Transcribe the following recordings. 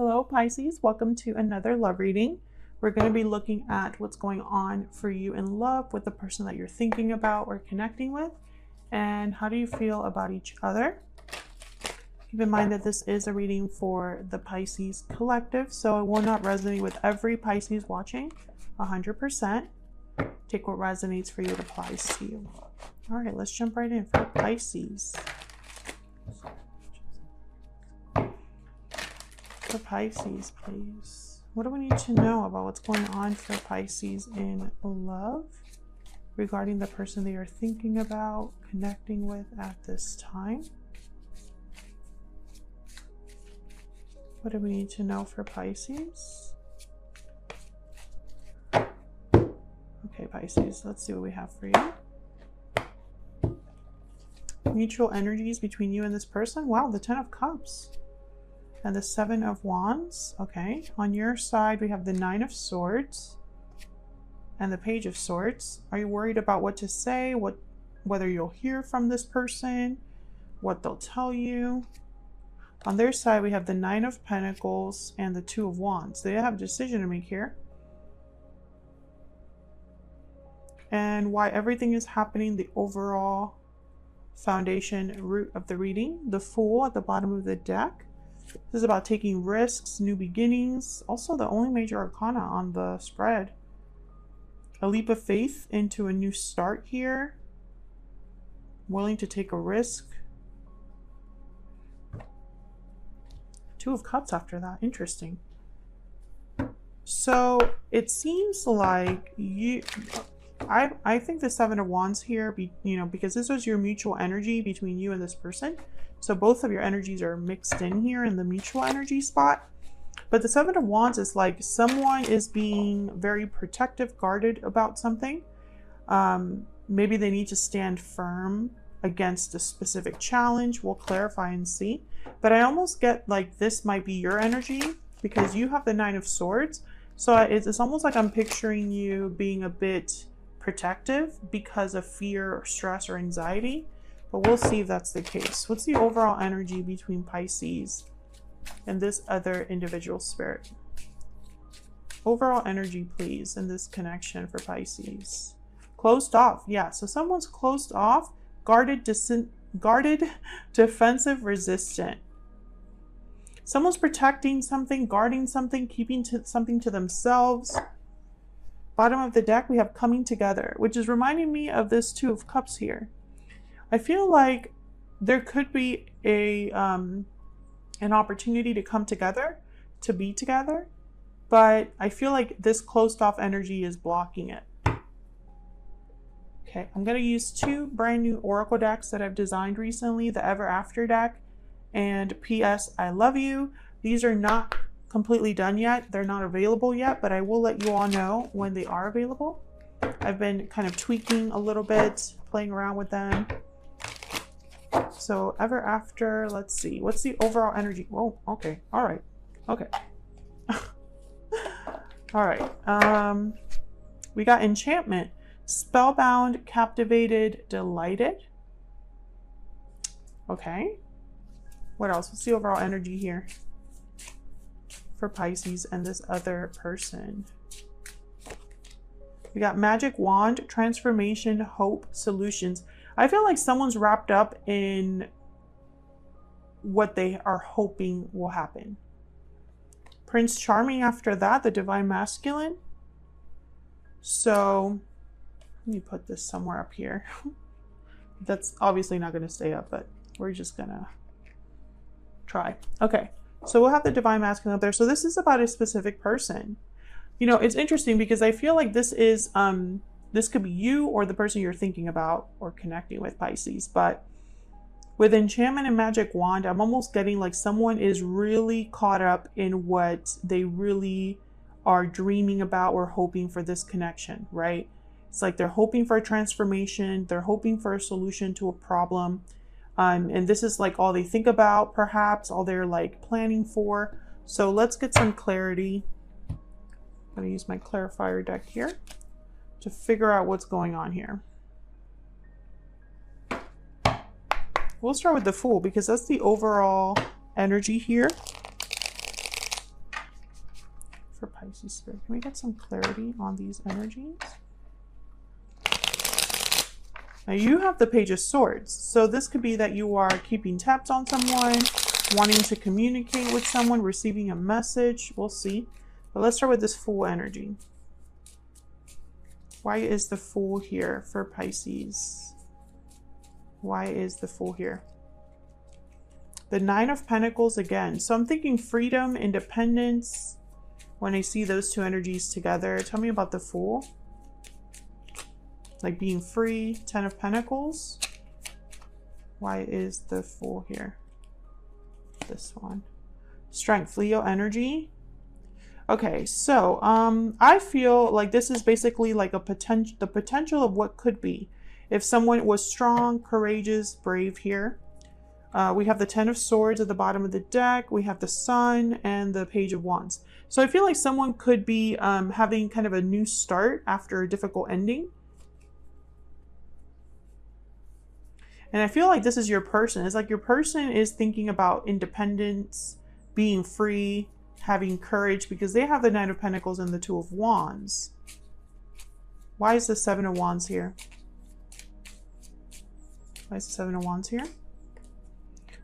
Hello Pisces, welcome to another love reading. We're going to be looking at what's going on for you in love with the person that you're thinking about or connecting with, and how do you feel about each other. Keep in mind that this is a reading for the Pisces collective, so it will not resonate with every Pisces watching 100%. Take what resonates for you, it applies to you. All right, let's jump right in for Pisces. For Pisces, please. What do we need to know about what's going on for Pisces in love regarding the person they are thinking about, connecting with at this time? What do we need to know for Pisces? Okay, Pisces, let's see what we have for you. Mutual energies between you and this person. Wow, the Ten of Cups. And the Seven of Wands. Okay, on your side we have the Nine of Swords and the Page of Swords. Are you worried about what to say, whether you'll hear from this person, what they'll tell you? On their side we have the Nine of Pentacles and the Two of Wands. They have a decision to make here. And why everything is happening, the overall foundation root of the reading. The Fool at the bottom of the deck. This is about taking risks, new beginnings. Also the only major arcana on the spread. A leap of faith into a new start here. Willing to take a risk. Two of Cups after that. Interesting. So it seems like I think the Seven of Wands here, because this was your mutual energy between you and this person. So both of your energies are mixed in here in the mutual energy spot. But the Seven of Wands is like someone is being very protective, guarded about something. Maybe they need to stand firm against a specific challenge. We'll clarify and see. But I almost get like this might be your energy because you have the Nine of Swords. So it's almost like I'm picturing you being a bit protective because of fear or stress or anxiety. But we'll see if that's the case. What's the overall energy between Pisces and this other individual spirit? Overall energy, please, in this connection for Pisces. Closed off. Yeah, so someone's closed off, guarded, defensive, resistant. Someone's protecting something, guarding something, keeping something to themselves. Bottom of the deck, we have coming together, which is reminding me of this Two of Cups here. I feel like there could be an opportunity to come together, to be together, but I feel like this closed off energy is blocking it. Okay, I'm going to use two brand new Oracle decks that I've designed recently, the Ever After deck and P.S. I Love You. These are not completely done yet. They're not available yet, but I will let you all know when they are available. I've been kind of tweaking a little bit, playing around with them. So Ever After, let's see. What's the overall energy? Oh, okay. All right. Okay. All right. We got Enchantment. Spellbound, captivated, delighted. Okay. What else? What's the overall energy here for Pisces and this other person? We got Magic Wand, transformation, hope, solutions. I feel like someone's wrapped up in what they are hoping will happen. Prince Charming after that, the Divine Masculine. So let me put this somewhere up here. That's obviously not going to stay up, but we're just going to try. Okay, so we'll have the Divine Masculine up there. So this is about a specific person. You know, it's interesting because I feel like this is this could be you or the person you're thinking about or connecting with, Pisces. But with Enchantment and Magic Wand, I'm almost getting like someone is really caught up in what they really are dreaming about or hoping for this connection, right? It's like they're hoping for a transformation. They're hoping for a solution to a problem. And this is like all they think about, perhaps, all they're like planning for. So let's get some clarity. I'm going to use my clarifier deck here to figure out what's going on here. We'll start with the Fool because that's the overall energy here. for Pisces Spirit? Can we get some clarity on these energies? Now you have the Page of Swords. So this could be that you are keeping tabs on someone, wanting to communicate with someone, receiving a message. We'll see. But let's start with this Fool energy. Why is the Fool here for Pisces? Why is the Fool here? The Nine of Pentacles again. So I'm thinking freedom, independence. When I see those two energies together, tell me about the Fool. Like being free. Ten of Pentacles. Why is the Fool here? This one. Strength, Leo energy. Okay, so I feel like this is basically like the potential of what could be. If someone was strong, courageous, brave here. We have the Ten of Swords at the bottom of the deck. We have the Sun and the Page of Wands. So I feel like someone could be having kind of a new start after a difficult ending. And I feel like this is your person. It's like your person is thinking about independence, being free, having courage, because they have the Nine of Pentacles and the Two of Wands. Why is the Seven of Wands here? Why is the Seven of Wands here?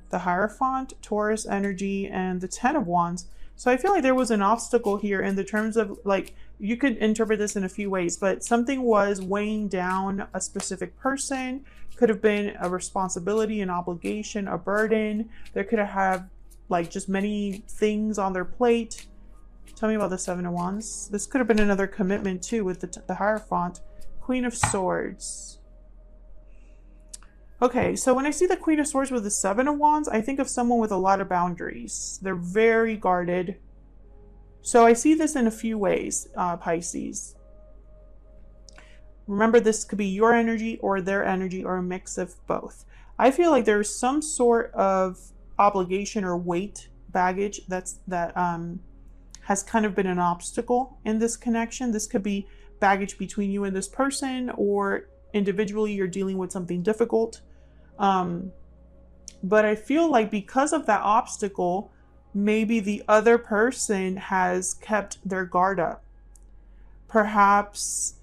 The Hierophant, Taurus energy, and the Ten of Wands. So I feel like there was an obstacle here in the terms of, like, you could interpret this in a few ways, but something was weighing down a specific person. Could have been a responsibility, an obligation, a burden. There could have like just many things on their plate. Tell me about the Seven of Wands. This could have been another commitment too with the Hierophant. Queen of Swords. Okay, so when I see the Queen of Swords with the Seven of Wands, I think of someone with a lot of boundaries. They're very guarded. So I see this in a few ways, Pisces. Remember, this could be your energy or their energy or a mix of both. I feel like there's some sort of obligation or weight, baggage that has kind of been an obstacle in this connection. This could be baggage between you and this person, or individually you're dealing with something difficult. But I feel like because of that obstacle, maybe the other person has kept their guard up. Perhaps,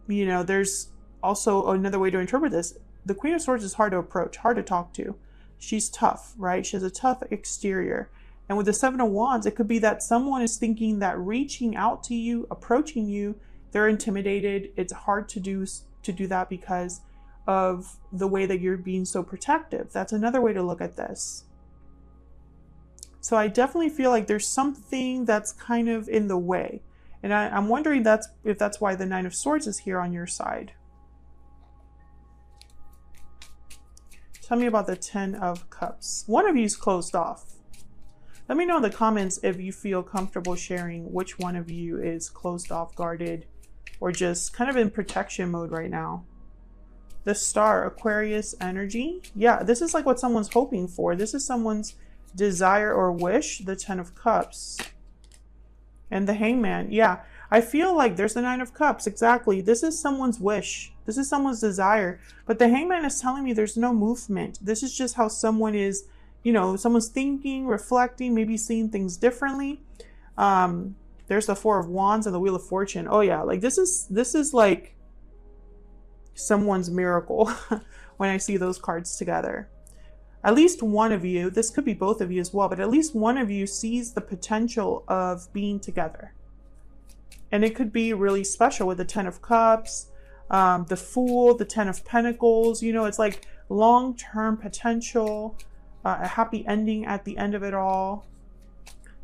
you know, there's also another way to interpret this. The Queen of Swords is hard to approach, hard to talk to. She's tough, right? She has a tough exterior. And with the Seven of Wands, it could be that someone is thinking that reaching out to you, approaching you, they're intimidated. It's hard to do that because of the way that you're being so protective. That's another way to look at this. So I definitely feel like there's something that's kind of in the way. And I'm wondering if that's why the Nine of Swords is here on your side. Tell me about the Ten of Cups. One of you is closed off. Let me know in the comments if you feel comfortable sharing which one of you is closed off, guarded, or just kind of in protection mode right now. The Star, Aquarius energy. Yeah, this is like what someone's hoping for. This is someone's desire or wish, the Ten of Cups. And the Hangman. Yeah, I feel like there's the Nine of Cups. Exactly. This is someone's wish. This is someone's desire. But the Hangman is telling me there's no movement. This is just how someone is, you know, someone's thinking, reflecting, maybe seeing things differently. There's the Four of Wands and the Wheel of Fortune. Oh yeah, like this is like someone's miracle when I see those cards together. At least one of you, this could be both of you as well, but at least one of you sees the potential of being together. And it could be really special with the Ten of Cups, the Fool, the Ten of Pentacles. You know, it's like long-term potential, a happy ending at the end of it all.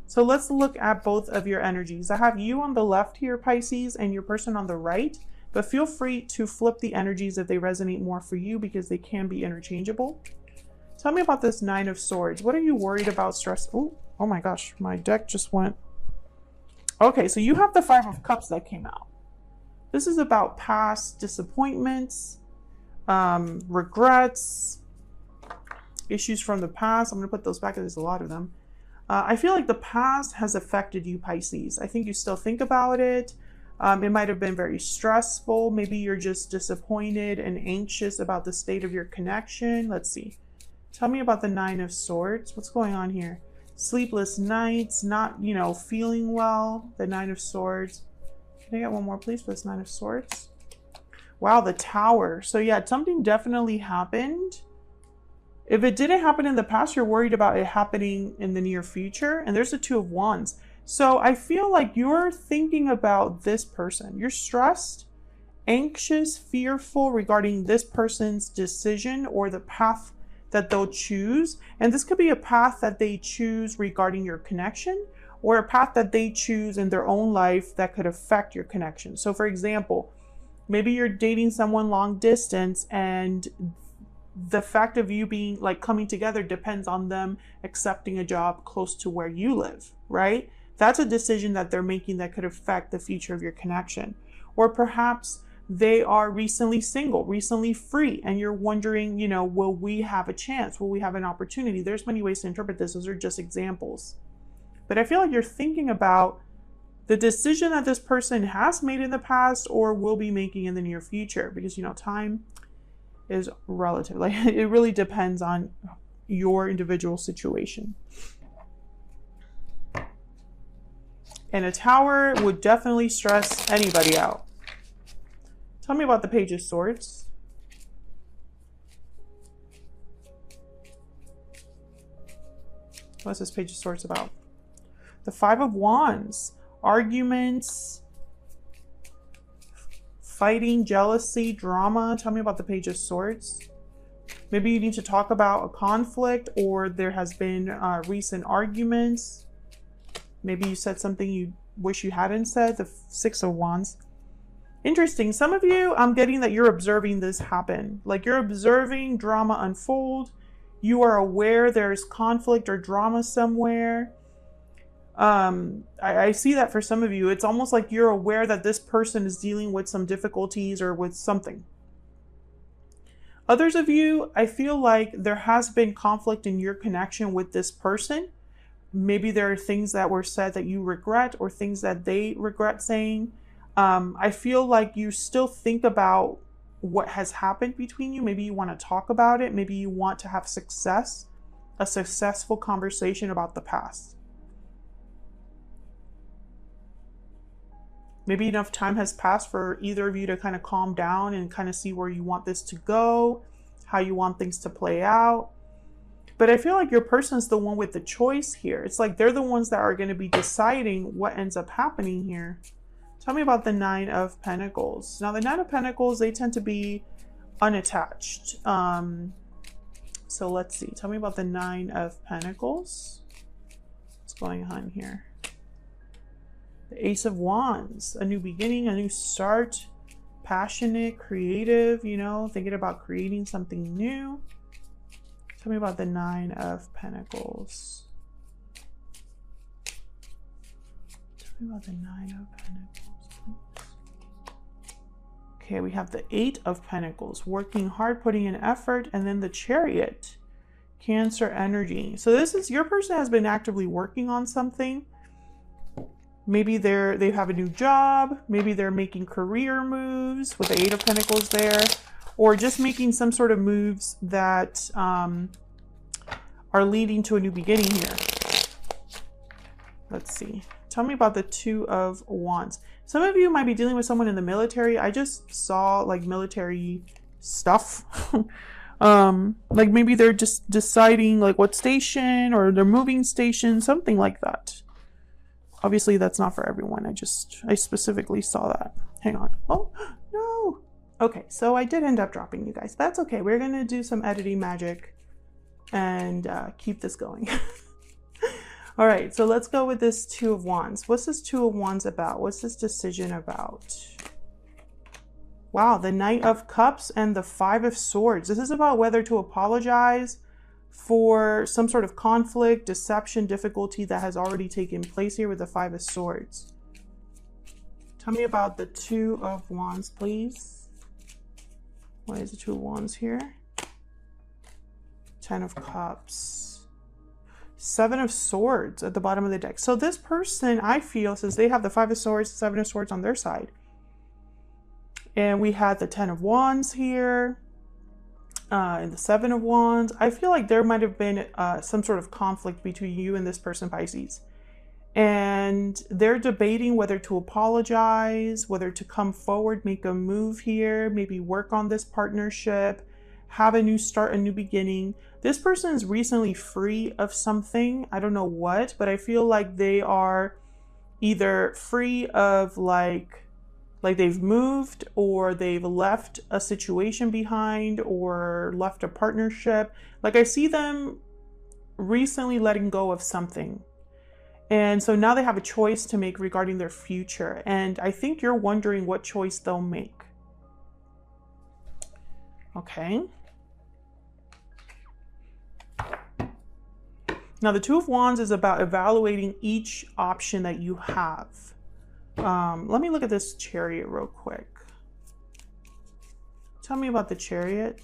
So let's look at both of your energies. I have you on the left here, Pisces, and your person on the right. But feel free to flip the energies if they resonate more for you, because they can be interchangeable. Tell me about this Nine of Swords. What are you worried about, stress? Oh my gosh, my deck just went. Okay, so you have the Five of Cups that came out. This is about past disappointments, regrets, issues from the past. I'm going to put those back, because there's a lot of them. I feel like the past has affected you, Pisces. I think you still think about it. It might have been very stressful. Maybe you're just disappointed and anxious about the state of your connection. Let's see. Tell me about the Nine of Swords. What's going on here? sleepless nights, not, you know, feeling well, the Nine of Swords. Can I get one more, please, for this Nine of Swords? Wow, the Tower. So yeah, something definitely happened. If it didn't happen in the past, you're worried about it happening in the near future. And there's the Two of Wands. So I feel like you're thinking about this person. You're stressed, anxious, fearful regarding this person's decision or the path that they'll choose. And this could be a path that they choose regarding your connection, or a path that they choose in their own life that could affect your connection. So for example, maybe you're dating someone long distance, and the fact of you being like coming together depends on them accepting a job close to where you live, right? That's a decision that they're making that could affect the future of your connection. Or perhaps they are recently single, recently free, and you're wondering, you know, will we have a chance? Will we have an opportunity? There's many ways to interpret this. Those are just examples. But I feel like you're thinking about the decision that this person has made in the past or will be making in the near future, because, you know, time is relative. Like, it really depends on your individual situation. And a Tower would definitely stress anybody out. Tell me about the Page of Swords. What's this Page of Swords about? The Five of Wands. Arguments, fighting, jealousy, drama. Tell me about the Page of Swords. Maybe you need to talk about a conflict, or there has been recent arguments. Maybe you said something you wish you hadn't said. The Six of Wands. Interesting. Some of you, I'm getting that you're observing this happen. Like, you're observing drama unfold. You are aware there's conflict or drama somewhere. I see that for some of you. It's almost like you're aware that this person is dealing with some difficulties or with something. Others of you, I feel like there has been conflict in your connection with this person. Maybe there are things that were said that you regret, or things that they regret saying. I feel like you still think about what has happened between you. Maybe you want to talk about it. Maybe you want to have success, a successful conversation about the past. Maybe enough time has passed for either of you to kind of calm down and kind of see where you want this to go, how you want things to play out. But I feel like your person's the one with the choice here. It's like they're the ones that are going to be deciding what ends up happening here. Tell me about the Nine of Pentacles. Now, the Nine of Pentacles, they tend to be unattached. So let's see. Tell me about the Nine of Pentacles. What's going on here? The Ace of Wands, a new beginning, a new start, passionate, creative, you know, thinking about creating something new. Tell me about the Nine of Pentacles. Tell me about the Nine of Pentacles, please. Okay, we have the Eight of Pentacles, working hard, putting in effort, and then the Chariot, Cancer energy. So this is, your person has been actively working on something. Maybe they have a new job. Maybe they're making career moves with the Eight of Pentacles there, or just making some sort of moves that are leading to a new beginning here. Let's see. Tell me about the Two of Wands. Some of you might be dealing with someone in the military. I just saw like military stuff. Like maybe they're just deciding like what station, or they're moving station, something like that. Obviously, that's not for everyone. I specifically saw that. Hang on. Oh, no. Okay, so I did end up dropping you guys. That's okay. We're going to do some editing magic and keep this going. All right, so let's go with this Two of Wands. What's this Two of Wands about? What's this decision about? Wow, the Knight of Cups and the Five of Swords. This is about whether to apologize for some sort of conflict, deception, difficulty that has already taken place here with the Five of Swords. Tell me about the Two of Wands, please. What is the Two of Wands here? Ten of Cups. Seven of Swords at the bottom of the deck. So this person, I feel, since they have the Five of Swords, Seven of Swords on their side. And we had the Ten of Wands here. And the Seven of Wands, I feel like there might have been some sort of conflict between you and this person, Pisces. And they're debating whether to apologize, whether to come forward, make a move here, maybe work on this partnership, have a new start, a new beginning. This person is recently free of something. I don't know what, but I feel like they are either free of like they've moved, or they've left a situation behind, or left a partnership. Like I see them recently letting go of something. And so now they have a choice to make regarding their future. And I think you're wondering what choice they'll make. Okay. Now the Two of Wands is about evaluating each option that you have. Let me look at this Chariot real quick. Tell me about the Chariot.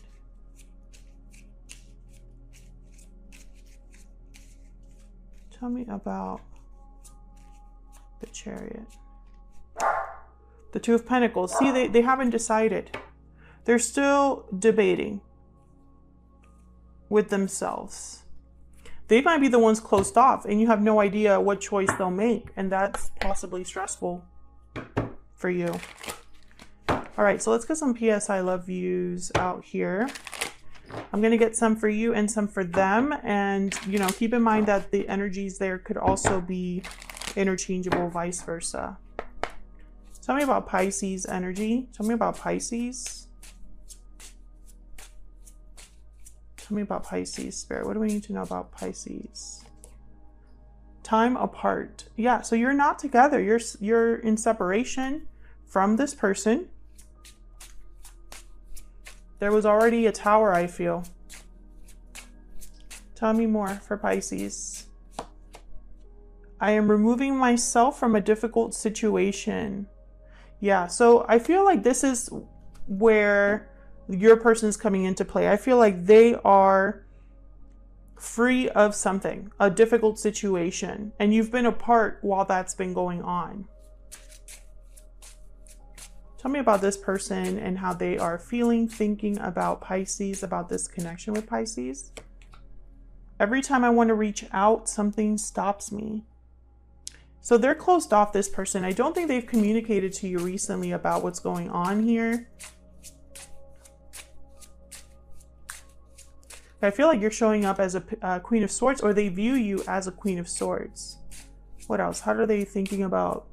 Tell me about the Chariot. The Two of Pentacles. See, they haven't decided. They're still debating with themselves. They might be the ones closed off, and you have no idea what choice they'll make, and that's possibly stressful for you. All right, so let's get some PS I love yous out here. I'm going to get some for you and some for them, and you know, keep in mind that the energies there could also be interchangeable, vice versa. Tell me about Pisces energy. Tell me about Pisces. Tell me about Pisces, Spirit. What do we need to know about Pisces? Time apart. Yeah, so you're not together. You're in separation from this person. There was already a tower, I feel. Tell me more for Pisces. I am removing myself from a difficult situation. Yeah, so I feel like this is where your person's coming into play. I feel like they are free of something, a difficult situation, and you've been apart while that's been going on. Tell me about this person and how they are feeling, thinking about Pisces, about this connection with Pisces. Every time I want to reach out, something stops me. So they're closed off, this person. I don't think they've communicated to you recently about what's going on here. I feel like you're showing up as a Queen of Swords, or they view you as a Queen of Swords. What else? How are they thinking about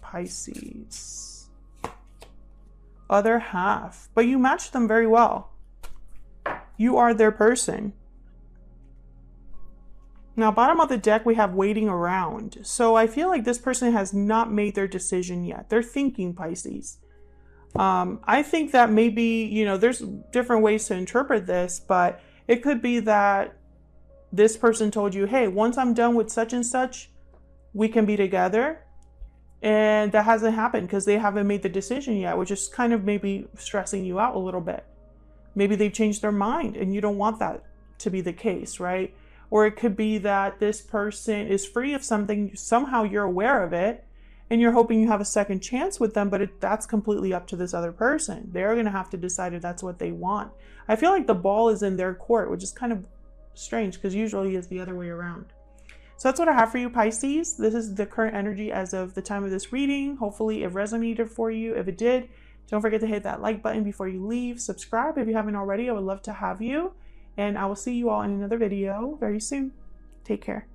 Pisces? Other half. But you match them very well. You are their person. Now, bottom of the deck, we have waiting around. So I feel like this person has not made their decision yet. They're thinking, Pisces. I think that maybe, you know, there's different ways to interpret this, but it could be that this person told you, hey, once I'm done with such and such, we can be together. And that hasn't happened because they haven't made the decision yet, which is kind of maybe stressing you out a little bit. Maybe they've changed their mind and you don't want that to be the case, right? Or it could be that this person is free of something, somehow you're aware of it, and you're hoping you have a second chance with them, but that's completely up to this other person. They're going to have to decide if that's what they want. I feel like the ball is in their court, which is kind of strange because usually it's the other way around. So that's what I have for you, Pisces. This is the current energy as of the time of this reading. Hopefully it resonated for you. If it did, don't forget to hit that like button before you leave. Subscribe if you haven't already. I would love to have you. And I will see you all in another video very soon. Take care.